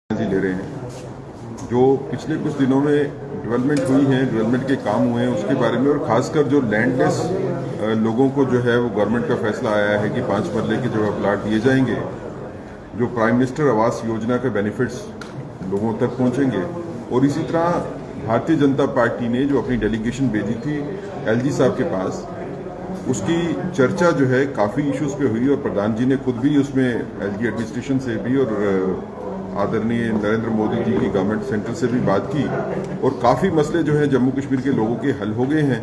जी ले रहे हैं। जो पिछले कुछ दिनों में डेवलपमेंट हुई है, डेवलपमेंट के काम हुए हैं उसके बारे में, और खासकर जो लैंडलेस लोगों को जो है वो गवर्नमेंट का फैसला आया है कि 5 मरले के जो प्लाट दिए जाएंगे, जो प्राइम मिनिस्टर आवास योजना के बेनिफिट्स लोगों तक पहुंचेंगे। और इसी तरह भारतीय जनता पार्टी ने जो अपनी डेलीगेशन भेजी थी एलजी साहब के पास, उसकी चर्चा जो है काफ़ी इश्यूज पे हुई और प्रधान जी ने खुद भी उसमें एलजी एडमिनिस्ट्रेशन से भी और आदरणीय नरेंद्र मोदी जी की गवर्नमेंट सेंटर से भी बात की, और काफ़ी मसले जो हैं जम्मू कश्मीर के लोगों के हल हो गए हैं।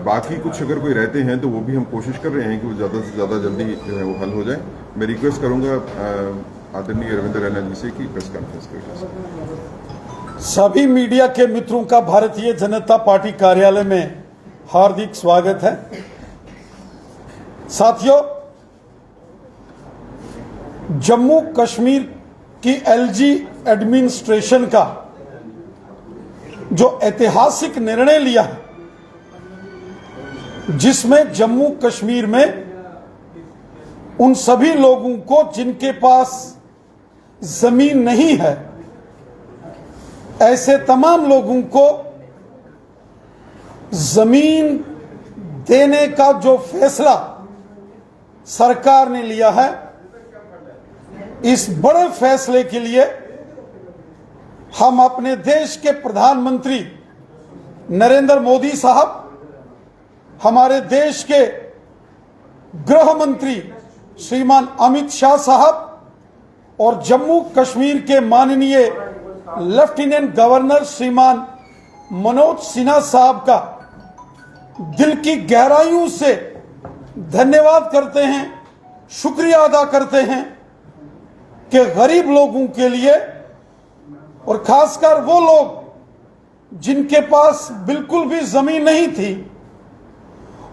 बाकी कुछ अगर कोई रहते हैं तो वो भी हम कोशिश कर रहे हैं कि वो ज़्यादा से ज़्यादा जल्दी जो है वो हल हो जाए। मैं रिक्वेस्ट करूँगा आदरणीय रविंद्र रैना जी से कि प्रेस कॉन्फ्रेंस करें। सभी मीडिया के मित्रों का भारतीय जनता पार्टी कार्यालय में हार्दिक स्वागत है। साथियों, जम्मू कश्मीर की एलजी एडमिनिस्ट्रेशन का जो ऐतिहासिक निर्णय लिया है, जिसमें जम्मू कश्मीर में उन सभी लोगों को जिनके पास जमीन नहीं है, ऐसे तमाम लोगों को जमीन देने का जो फैसला सरकार ने लिया है, इस बड़े फैसले के लिए हम अपने देश के प्रधानमंत्री नरेंद्र मोदी साहब, हमारे देश के गृह मंत्री श्रीमान अमित शाह साहब और जम्मू कश्मीर के माननीय लेफ्टिनेंट गवर्नर श्रीमान मनोज सिन्हा साहब का दिल की गहराइयों से धन्यवाद करते हैं, शुक्रिया अदा करते हैं कि गरीब लोगों के लिए, और खासकर वो लोग जिनके पास बिल्कुल भी जमीन नहीं थी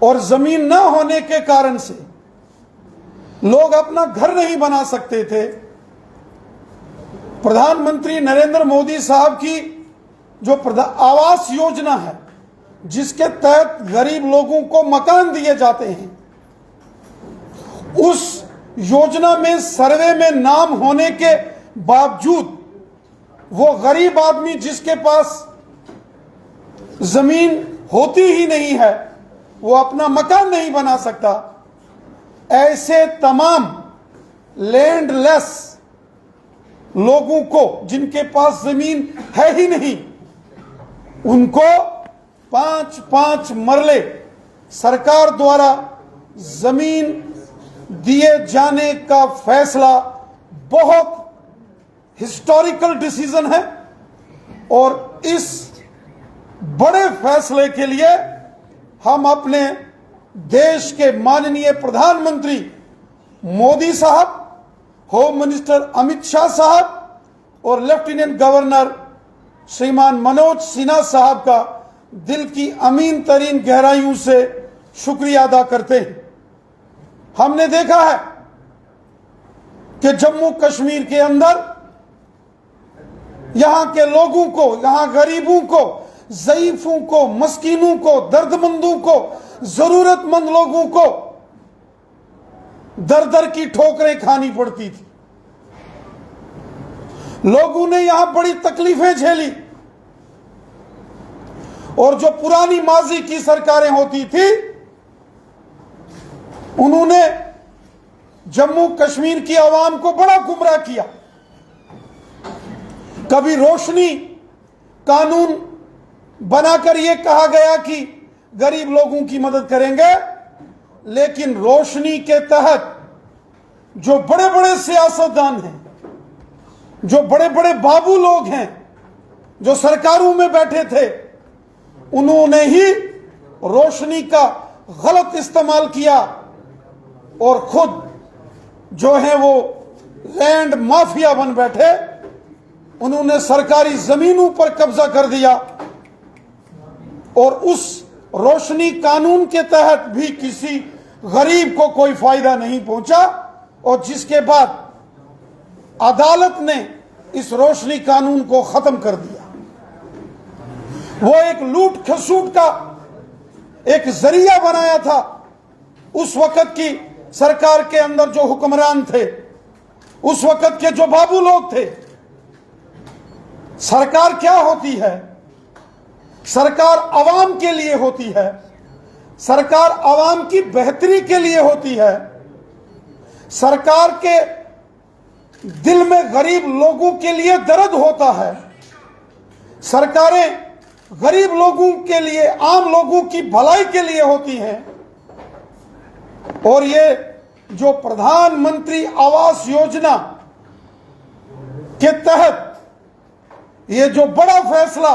और जमीन न होने के कारण से लोग अपना घर नहीं बना सकते थे, प्रधानमंत्री नरेंद्र मोदी साहब की जो आवास योजना है, जिसके तहत गरीब लोगों को मकान दिए जाते हैं, उस योजना में सर्वे में नाम होने के बावजूद वो गरीब आदमी जिसके पास जमीन होती ही नहीं है, वो अपना मकान नहीं बना सकता। ऐसे तमाम लैंडलेस लोगों को जिनके पास जमीन है ही नहीं, उनको 5-5 मरले सरकार द्वारा जमीन दिए जाने का फैसला बहुत हिस्टोरिकल डिसीजन है। और इस बड़े फैसले के लिए हम अपने देश के माननीय प्रधानमंत्री मोदी साहब, होम मिनिस्टर अमित शाह साहब और लेफ्टिनेंट गवर्नर श्रीमान मनोज सिन्हा साहब का दिल की अमीन तरीन गहराइयों से शुक्रिया अदा करते हैं। हमने देखा है कि जम्मू कश्मीर के अंदर यहां के लोगों को, यहां गरीबों को, ज़ईफों को, मस्कीनों को, दर्दमंदों को, जरूरतमंद लोगों को दर दर की ठोकरें खानी पड़ती थी। लोगों ने यहां बड़ी तकलीफें झेली, और जो पुरानी माजी की सरकारें होती थी, उन्होंने जम्मू कश्मीर की आवाम को बड़ा गुमराह किया। कभी रोशनी कानून बनाकर यह कहा गया कि गरीब लोगों की मदद करेंगे, लेकिन रोशनी के तहत जो बड़े बड़े सियासतदान हैं, जो बड़े बड़े बाबू लोग हैं, जो सरकारों में बैठे थे, उन्होंने ही रोशनी का गलत इस्तेमाल किया और खुद जो है वो लैंड माफिया बन बैठे। उन्होंने सरकारी जमीनों पर कब्जा कर दिया, और उस रोशनी कानून के तहत भी किसी गरीब को कोई फायदा नहीं पहुंचा, और जिसके बाद अदालत ने इस रोशनी कानून को खत्म कर दिया। वो एक लूट खसूट का एक जरिया बनाया था। उस वक्त की सरकार के अंदर जो हुक्मरान थे, उस वक्त के जो बाबू लोग थे, सरकार क्या होती है? सरकार आवाम के लिए होती है, सरकार आवाम की बेहतरी के लिए होती है, सरकार के दिल में गरीब लोगों के लिए दर्द होता है। सरकारें गरीब लोगों के लिए, आम लोगों की भलाई के लिए होती हैं। और ये जो प्रधानमंत्री आवास योजना के तहत ये जो बड़ा फैसला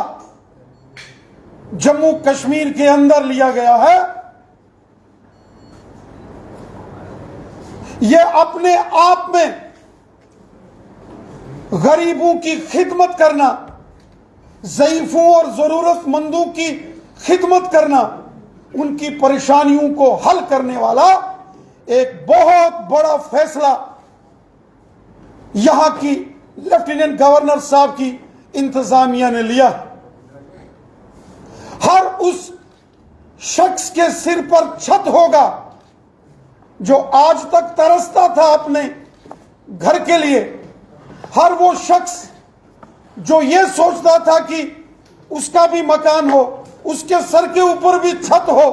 जम्मू कश्मीर के अंदर लिया गया है, ये अपने आप में गरीबों की खिदमत करना, ज़ईफों और जरूरतमंदों की खिदमत करना, उनकी परेशानियों को हल करने वाला एक बहुत बड़ा फैसला यहां की लेफ्टिनेंट गवर्नर साहब की इंतजामिया ने लिया। हर उस शख्स के सिर पर छत होगा जो आज तक तरसता था अपने घर के लिए। हर वो शख्स जो ये सोचता था कि उसका भी मकान हो, उसके सर के ऊपर भी छत हो,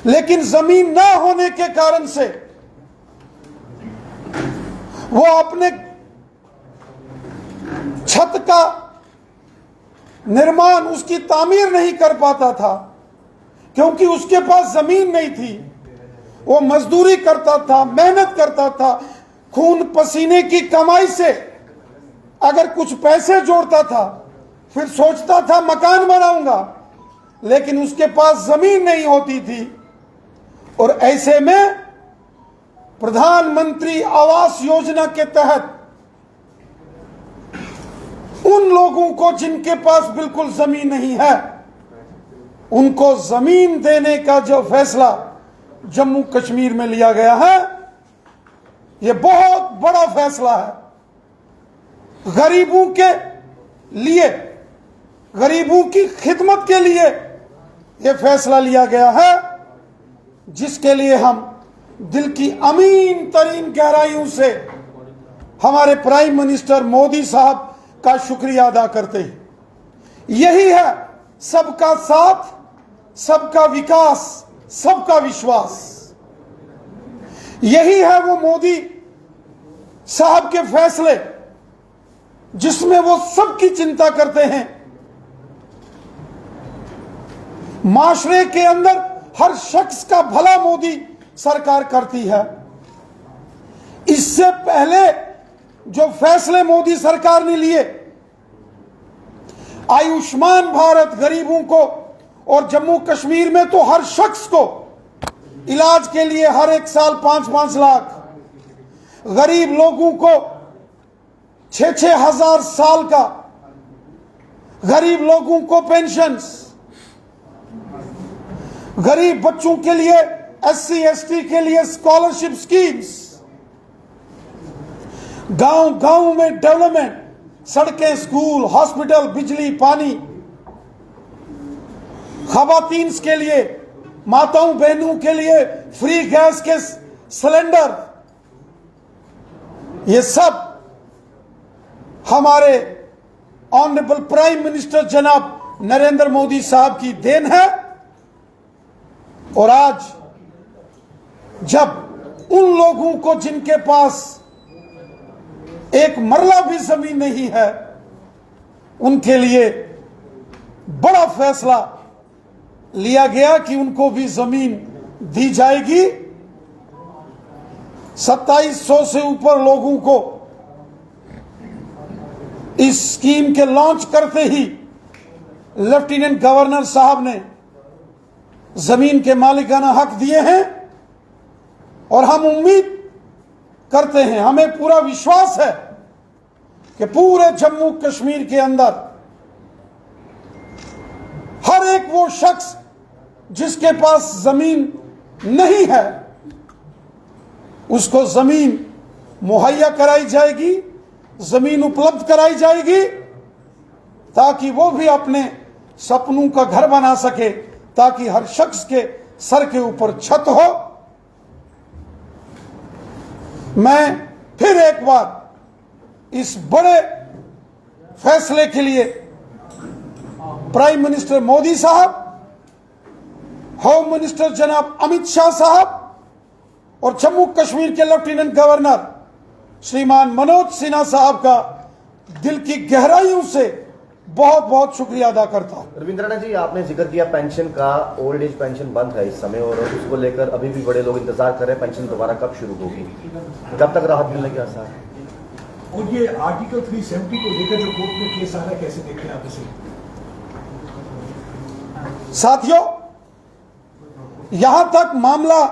लेकिन जमीन ना होने के कारण से वो अपने छत का निर्माण, उसकी तामीर नहीं कर पाता था, क्योंकि उसके पास जमीन नहीं थी। वो मजदूरी करता था, मेहनत करता था, खून पसीने की कमाई से अगर कुछ पैसे जोड़ता था, फिर सोचता था मकान बनाऊंगा, लेकिन उसके पास जमीन नहीं होती थी। और ऐसे में प्रधानमंत्री आवास योजना के तहत उन लोगों को जिनके पास बिल्कुल जमीन नहीं है, उनको जमीन देने का जो फैसला जम्मू कश्मीर में लिया गया है, यह बहुत बड़ा फैसला है। गरीबों के लिए, गरीबों की खिदमत के लिए यह फैसला लिया गया है, जिसके लिए हम दिल की अमीन तरीन गहराइयों से हमारे प्राइम मिनिस्टर मोदी साहब का शुक्रिया अदा करते हैं। यही है सबका साथ, सबका विकास, सबका विश्वास। यही है वो मोदी साहब के फैसले जिसमें वो सबकी चिंता करते हैं। माशरे के अंदर हर शख्स का भला मोदी सरकार करती है। इससे पहले जो फैसले मोदी सरकार ने लिए, आयुष्मान भारत गरीबों को, और जम्मू कश्मीर में तो हर शख्स को इलाज के लिए हर एक साल 5-5 लाख, गरीब लोगों को 6-6 हजार साल का, गरीब लोगों को पेंशन्स, गरीब बच्चों के लिए SC/ST के लिए स्कॉलरशिप स्कीम्स, गांव गांव में डेवलपमेंट, सड़कें, स्कूल, हॉस्पिटल, बिजली, पानी, खवातीन के लिए, माताओं बहनों के लिए फ्री गैस के सिलेंडर, ये सब हमारे ऑनरेबल प्राइम मिनिस्टर जनाब नरेंद्र मोदी साहब की देन है। और आज जब उन लोगों को जिनके पास एक मरला भी जमीन नहीं है, उनके लिए बड़ा फैसला लिया गया कि उनको भी जमीन दी जाएगी। 2700 से ऊपर लोगों को इस स्कीम के लॉन्च करते ही लेफ्टिनेंट गवर्नर साहब ने जमीन के मालिकाना हक दिए हैं। और हम उम्मीद करते हैं, हमें पूरा विश्वास है कि पूरे जम्मू कश्मीर के अंदर हर एक वो शख्स जिसके पास जमीन नहीं है, उसको जमीन मुहैया कराई जाएगी, जमीन उपलब्ध कराई जाएगी, ताकि वो भी अपने सपनों का घर बना सके, ताकि हर शख्स के सर के ऊपर छत हो। मैं फिर एक बार इस बड़े फैसले के लिए प्राइम मिनिस्टर मोदी साहब, होम मिनिस्टर जनाब अमित शाह साहब और जम्मू कश्मीर के लेफ्टिनेंट गवर्नर श्रीमान मनोज सिन्हा साहब का दिल की गहराइयों से बहुत बहुत शुक्रिया अदा करता हूं। रविंद्रनाथ जी, आपने जिक्र किया पेंशन का, ओल्ड एज पेंशन बंद है इस समय और उसको लेकर अभी भी बड़े लोग इंतजार कर रहे हैं पेंशन दोबारा कब शुरू होगी, कब तक राहत मिलने के आसार? और ये आर्टिकल 370 को लेकर जो कोर्ट में केस आ रहा है, कैसे देखते हैं आप इसे? साथियों, यहां तक मामला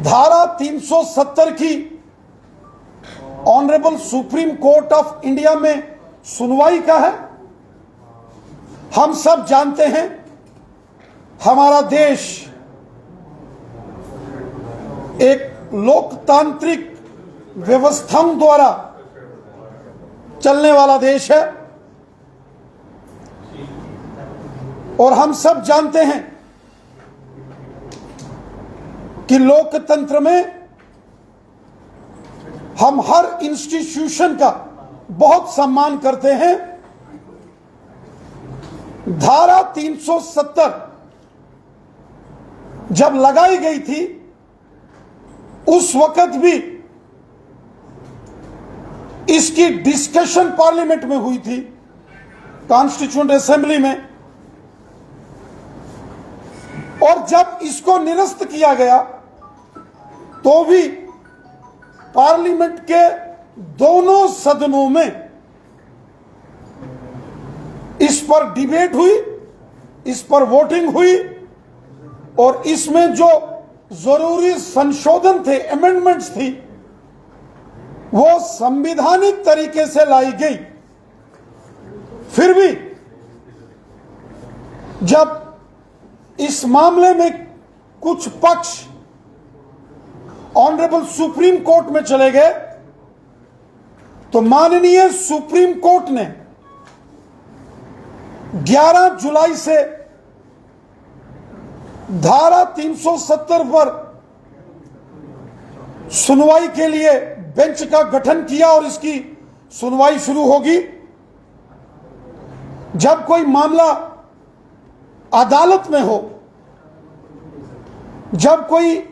धारा 370 की honourable supreme court of India में सुनवाई का है। हम सब जानते हैं हमारा देश एक लोकतांत्रिक व्यवस्थाओं द्वारा चलने वाला देश है और हम सब जानते हैं कि लोकतंत्र में हम हर इंस्टीट्यूशन का बहुत सम्मान करते हैं। धारा 370 जब लगाई गई थी उस वक्त भी इसकी डिस्कशन पार्लियामेंट में हुई थी, कॉन्स्टिट्यूएंट असेंबली में, और जब इसको निरस्त किया गया तो भी पार्लियामेंट के दोनों सदनों में इस पर डिबेट हुई, इस पर वोटिंग हुई और इसमें जो जरूरी संशोधन थे, अमेंडमेंट्स थी, वो संवैधानिक तरीके से लाई गई। फिर भी जब इस मामले में कुछ पक्ष ऑनरेबल सुप्रीम कोर्ट में चले गए तो माननीय सुप्रीम कोर्ट ने 11 जुलाई से धारा 370 पर सुनवाई के लिए बेंच का गठन किया और इसकी सुनवाई शुरू होगी। जब कोई मामला अदालत में हो, जब कोई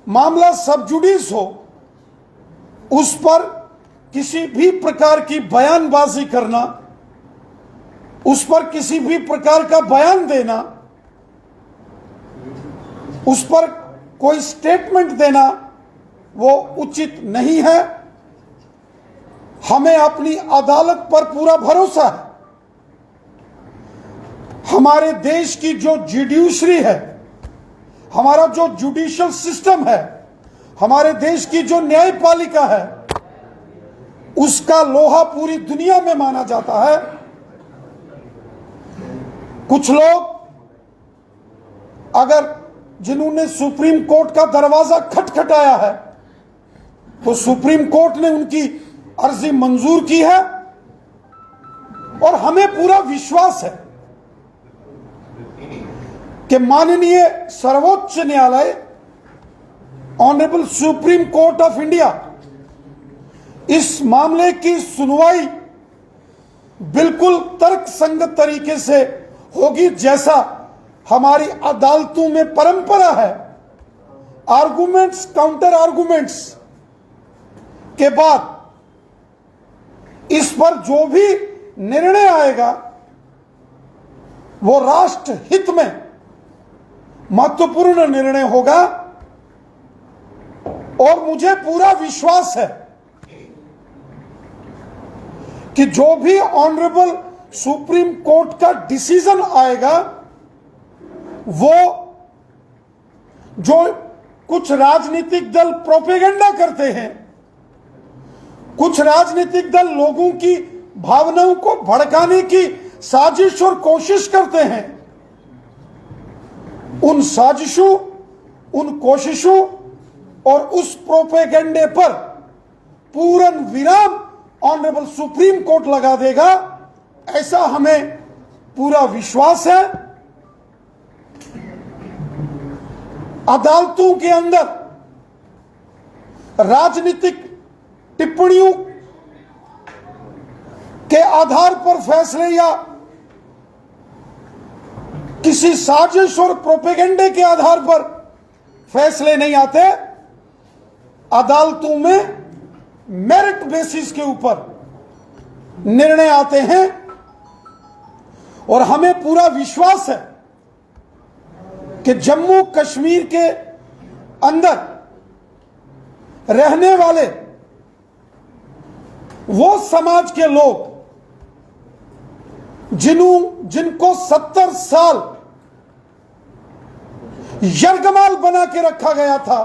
मामला सब जुडिस हो, उस पर किसी भी प्रकार की बयानबाजी करना, उस पर किसी भी प्रकार का बयान देना, उस पर कोई स्टेटमेंट देना वो उचित नहीं है। हमें अपनी अदालत पर पूरा भरोसा है। हमारे देश की जो जुडिशरी है, हमारा जो जुडिशियल सिस्टम है, हमारे देश की जो न्यायपालिका है, उसका लोहा पूरी दुनिया में माना जाता है। कुछ लोग अगर जिन्होंने सुप्रीम कोर्ट का दरवाजा खटखटाया है तो सुप्रीम कोर्ट ने उनकी अर्जी मंजूर की है और हमें पूरा विश्वास है कि माननीय सर्वोच्च न्यायालय, honourable supreme court of India, इस मामले की सुनवाई बिल्कुल तर्कसंगत तरीके से होगी, जैसा हमारी अदालतों में परंपरा है। आर्गुमेंट्स, काउंटर आर्गुमेंट्स के बाद इस पर जो भी निर्णय आएगा वो राष्ट्र हित में महत्वपूर्ण निर्णय होगा और मुझे पूरा विश्वास है कि जो भी ऑनरेबल सुप्रीम कोर्ट का डिसीजन आएगा वो जो कुछ राजनीतिक दल प्रोपेगेंडा करते हैं, कुछ राजनीतिक दल लोगों की भावनाओं को भड़काने की साजिश और कोशिश करते हैं, उन साजिशों, उन कोशिशों और उस प्रोपेगेंडे पर पूर्ण विराम ऑनरेबल सुप्रीम कोर्ट लगा देगा, ऐसा हमें पूरा विश्वास है। अदालतों के अंदर राजनीतिक टिप्पणियों आधार पर फैसले या किसी साजिश और प्रोपेगेंडे के आधार पर फैसले नहीं आते। अदालतों में मेरिट बेसिस के ऊपर निर्णय आते हैं और हमें पूरा विश्वास है कि जम्मू कश्मीर के अंदर रहने वाले वो समाज के लोग जिनको 70 साल यरगमाल बना के रखा गया था,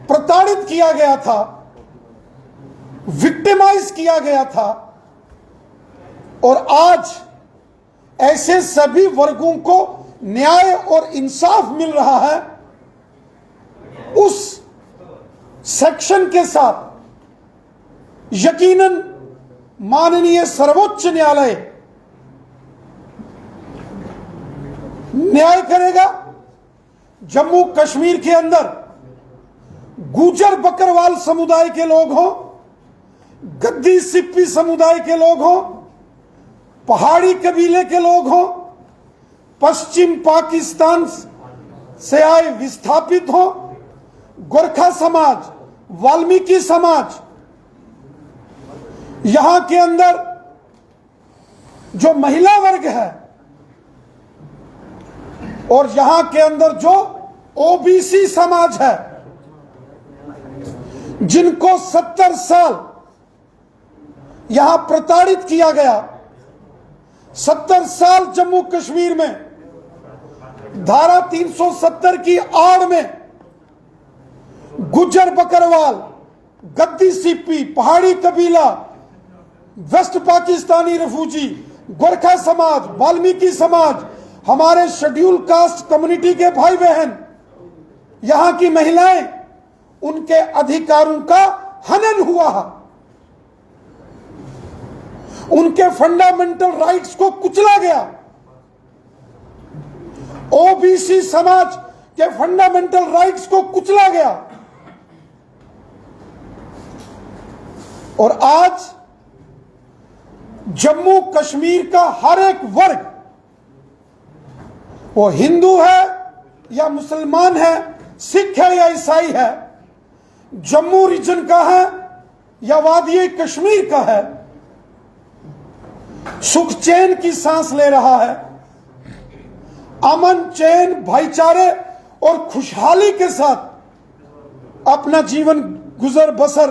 प्रताड़ित किया गया था, विक्टिमाइज किया गया था, और आज ऐसे सभी वर्गों को न्याय और इंसाफ मिल रहा है, उस सेक्शन के साथ यकीनन माननीय सर्वोच्च न्यायालय न्याय करेगा। जम्मू कश्मीर के अंदर गुजर बकरवाल समुदाय के लोग हों, गद्दी सिप्पी समुदाय के लोग हों, पहाड़ी कबीले के लोग हों, पश्चिम पाकिस्तान से आए विस्थापित हों, गोरखा समाज, वाल्मीकि समाज, यहां के अंदर जो महिला वर्ग है और यहां के अंदर जो ओबीसी समाज है, जिनको 70 साल यहां प्रताड़ित किया गया, 70 साल जम्मू कश्मीर में धारा 370 की आड़ में गुज्जर बकरवाल, गद्दी सिप्पी, पहाड़ी कबीला, वेस्ट पाकिस्तानी रिफ्यूजी, गोरखा समाज, वाल्मीकि समाज, हमारे शेड्यूल कास्ट कम्युनिटी के भाई बहन, यहां की महिलाएं, उनके अधिकारों का हनन हुआ है, उनके फंडामेंटल राइट्स को कुचला गया, ओबीसी समाज के फंडामेंटल राइट्स को कुचला गया। और आज जम्मू कश्मीर का हर एक वर्ग, वो हिंदू है या मुसलमान है, सिख है या ईसाई है, जम्मू रीजन का है या वादी कश्मीर का है, सुख चैन की सांस ले रहा है, अमन चैन भाईचारे और खुशहाली के साथ अपना जीवन गुजर बसर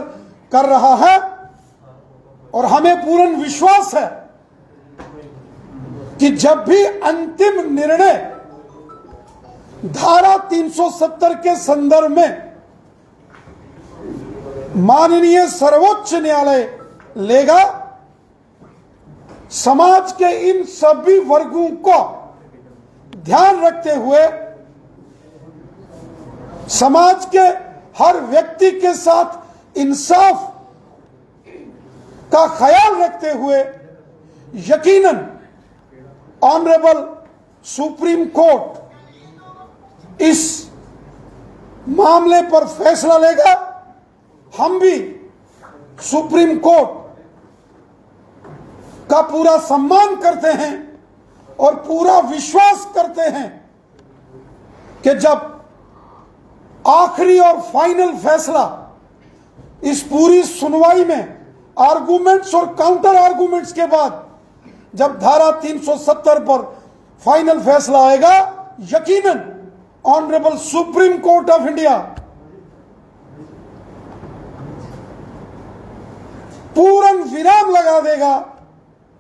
कर रहा है। और हमें पूर्ण विश्वास है कि जब भी अंतिम निर्णय धारा 370 के संदर्भ में माननीय सर्वोच्च न्यायालय लेगा, समाज के इन सभी वर्गों को ध्यान रखते हुए, समाज के हर व्यक्ति के साथ इंसाफ का ख्याल रखते हुए, यकीनन ऑनरेबल सुप्रीम कोर्ट इस मामले पर फैसला लेगा। हम भी सुप्रीम कोर्ट का पूरा सम्मान करते हैं और पूरा विश्वास करते हैं कि जब आखिरी और फाइनल फैसला इस पूरी सुनवाई में आर्गुमेंट्स और काउंटर आर्गुमेंट्स के बाद जब धारा 370 पर फाइनल फैसला आएगा, यकीनन honourable supreme court of India पूर्ण विराम लगा देगा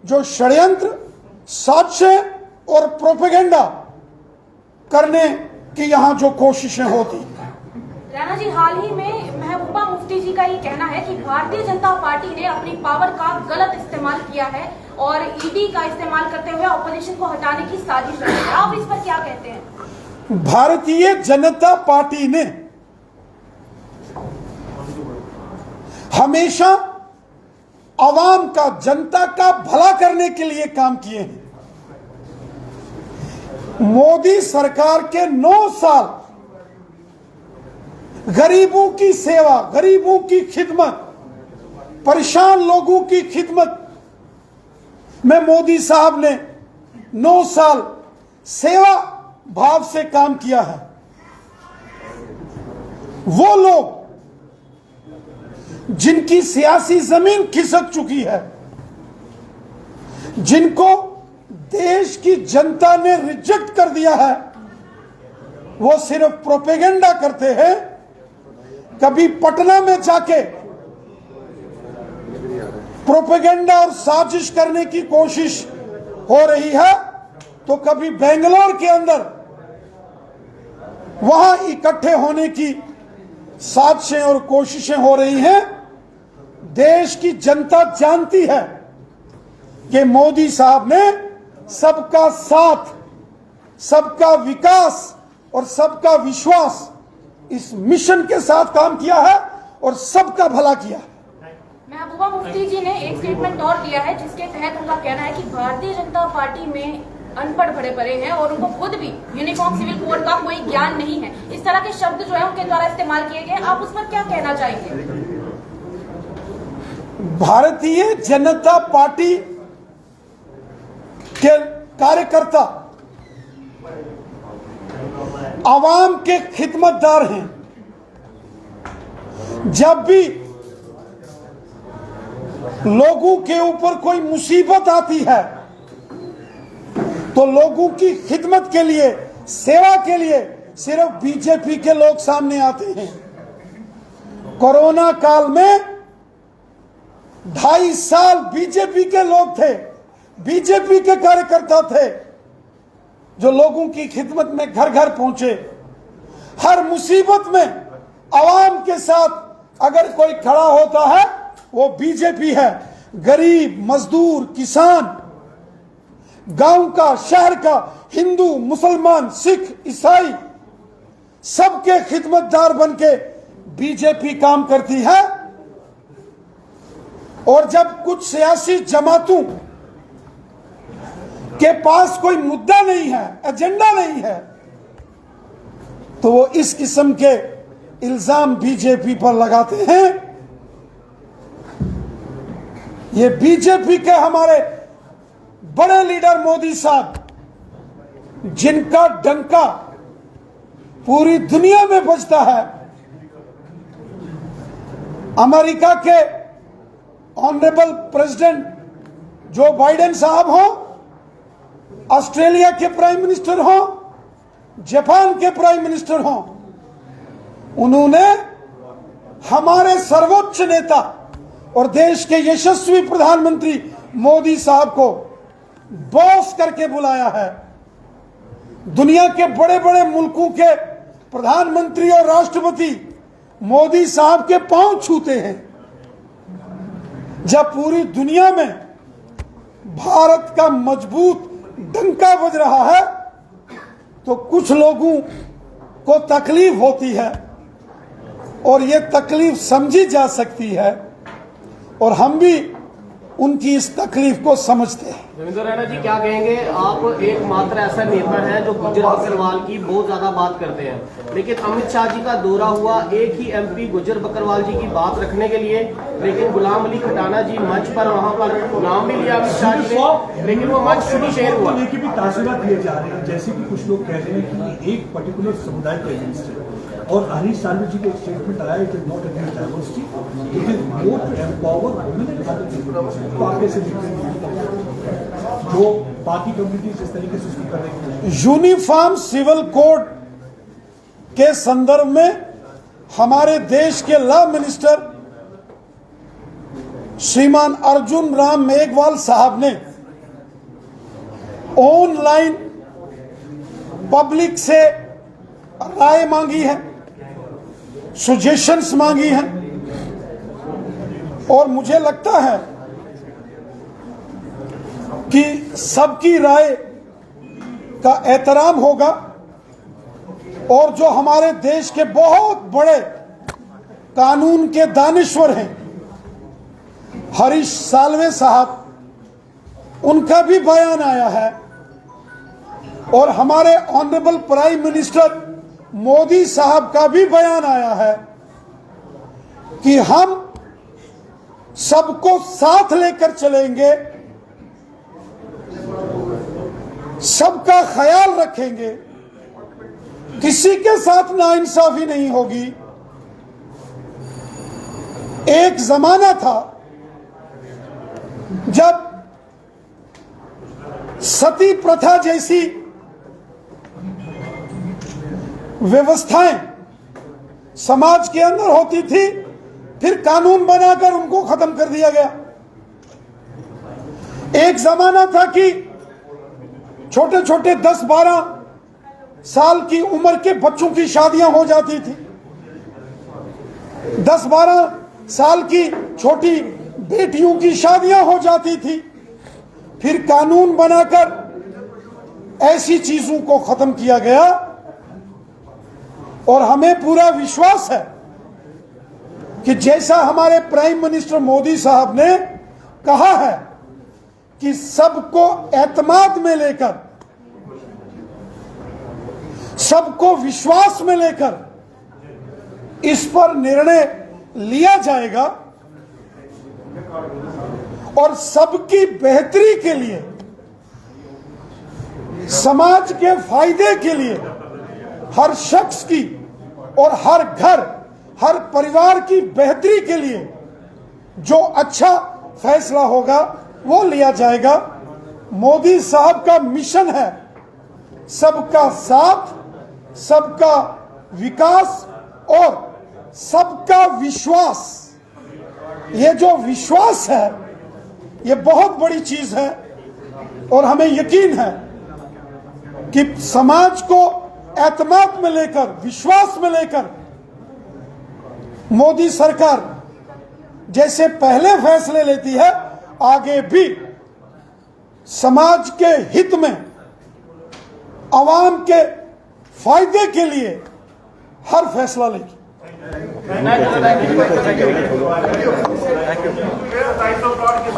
जो षड्यंत्र, साजिश और प्रोपेगेंडा करने की यहां जो कोशिशें होती। राणा जी, हाल ही में महबूबा मुफ्ती जी का ये कहना है कि भारतीय जनता पार्टी ने अपनी पावर का गलत इस्तेमाल किया है और ईडी का इस्तेमाल करते हुए ऑपोजिशन को हटाने की साजिश रही है। आप इस पर क्या कहते हैं? भारतीय जनता पार्टी ने हमेशा आवाम का, जनता का भला करने के लिए काम किए हैं। मोदी सरकार के 9 साल गरीबों की सेवा, गरीबों की खिदमत, परेशान लोगों की खिदमत में मोदी साहब ने 9 साल सेवा भाव से काम किया है। वो लोग जिनकी सियासी जमीन खिसक चुकी है, जिनको देश की जनता ने रिजेक्ट कर दिया है, वो सिर्फ प्रोपेगेंडा करते हैं। कभी पटना में जाके प्रोपेगेंडा और साजिश करने की कोशिश हो रही है, तो कभी बेंगलोर के अंदर वहां इकट्ठे होने की साजिशें और कोशिशें हो रही हैं। देश की जनता जानती है कि मोदी साहब ने सबका साथ, सबका विकास और सबका विश्वास इस मिशन के साथ काम किया है और सबका भला किया है। महबूबा मुफ्ती जी ने एक स्टेटमेंट और दिया है जिसके तहत उनका कहना है कि भारतीय जनता पार्टी में अनपढ़ भरे पड़े हैं और उनको खुद भी यूनिफॉर्म सिविल कोड का कोई ज्ञान नहीं है। इस तरह के शब्द जो है उनके द्वारा इस्तेमाल किए गए, आप उस पर क्या कहना चाहेंगे? भारतीय जनता पार्टी के कार्यकर्ता आवाम के खिदमतदार हैं। जब भी लोगों के ऊपर कोई मुसीबत आती है तो लोगों की खिदमत के लिए, सेवा के लिए सिर्फ बीजेपी के लोग सामने आते हैं। कोरोना काल में 2.5 साल बीजेपी के लोग थे, बीजेपी के कार्यकर्ता थे जो लोगों की खिदमत में घर घर पहुंचे। हर मुसीबत में आवाम के साथ अगर कोई खड़ा होता है वो बीजेपी है। गरीब, मजदूर, किसान, गांव का, शहर का, हिंदू, मुसलमान, सिख, ईसाई, सबके खिदमतदार बनके बीजेपी काम करती है। और जब कुछ सियासी जमातों के पास कोई मुद्दा नहीं है, एजेंडा नहीं है, तो वो इस किस्म के इल्जाम बीजेपी पर लगाते हैं। ये बीजेपी के हमारे बड़े लीडर मोदी साहब, जिनका डंका पूरी दुनिया में बजता है, अमेरिका के ऑनरेबल प्रेसिडेंट जो बाइडेन साहब हो, ऑस्ट्रेलिया के प्राइम मिनिस्टर हो, जापान के प्राइम मिनिस्टर हो, उन्होंने हमारे सर्वोच्च नेता और देश के यशस्वी प्रधानमंत्री मोदी साहब को बॉस करके बुलाया है। दुनिया के बड़े बड़े मुल्कों के प्रधानमंत्री और राष्ट्रपति मोदी साहब के पांव छूते हैं। जब पूरी दुनिया में भारत का मजबूत डंका बज रहा है तो कुछ लोगों को तकलीफ होती है और ये तकलीफ समझी जा सकती है और हम भी उनकी इस तकलीफ को समझते हैं। रविंद्र रैना जी, क्या कहेंगे? आप एकमात्र ऐसा नेता है जो गुज्जर बकरवाल की बहुत ज्यादा बात करते हैं, लेकिन अमित शाह जी का दौरा हुआ एक ही एमपी गुज्जर बकरवाल जी की बात रखने के लिए, लेकिन गुलाम अली खटाना जी मंच पर वहां पर नाम भी लिया अमित शाह जी ने, लेकिन वो मंच शुरू शेयर हुआ। लेकिन भी तासुरात दिए जा रहे हैं, जैसे कि कुछ लोग कह रहे हैं कि एक पर्टिकुलर समुदाय के अगेंस्ट है, और हरीश साल्वे जी का एक स्टेटमेंट आया, it is not against diversity, it is more to empower women and other people. तो आगे से जो बाकी कम्युनिटीज इस तरीके से उसकी कर रही है। यूनिफॉर्म सिविल कोड के संदर्भ में हमारे देश के लॉ मिनिस्टर श्रीमान अर्जुन राम मेघवाल साहब ने ऑनलाइन पब्लिक से राय मांगी है, सजेशंस मांगी हैं, और मुझे लगता है कि सबकी राय का एहतराम होगा। और जो हमारे देश के बहुत बड़े कानून के दानिश्वर हैं हरीश साल्वे साहब, उनका भी बयान आया है, और हमारे ऑनरेबल प्राइम मिनिस्टर मोदी साहब का भी बयान आया है कि हम सबको साथ लेकर चलेंगे सबका ख्याल रखेंगे, किसी के साथ नाइंसाफी नहीं होगी। एक जमाना था जब सती प्रथा जैसी व्यवस्थाएं समाज के अंदर होती थी, फिर कानून बनाकर उनको खत्म कर दिया गया। एक जमाना था कि छोटे छोटे 10-12 साल की उम्र के बच्चों की शादियां हो जाती थी। 10-12 साल की छोटी बेटियों की शादियां हो जाती थी। फिर कानून बनाकर ऐसी चीजों को खत्म किया गया और हमें पूरा विश्वास है कि जैसा हमारे प्राइम मिनिस्टर मोदी साहब ने कहा है कि सबको एतमाद में लेकर, सबको विश्वास में लेकर इस पर निर्णय लिया जाएगा और सबकी बेहतरी के लिए, समाज के फायदे के लिए, हर शख्स की और हर घर, हर परिवार की बेहतरी के लिए जो अच्छा फैसला होगा वो लिया जाएगा। मोदी साहब का मिशन है सबका साथ, सबका विकास और सबका विश्वास। ये जो विश्वास है ये बहुत बड़ी चीज है और हमें यकीन है कि समाज को एतमाद में लेकर, विश्वास में लेकर मोदी सरकार जैसे पहले फैसले लेती है, आगे भी समाज के हित में, आवाम के फायदे के लिए हर फैसला लेगी। Thank you.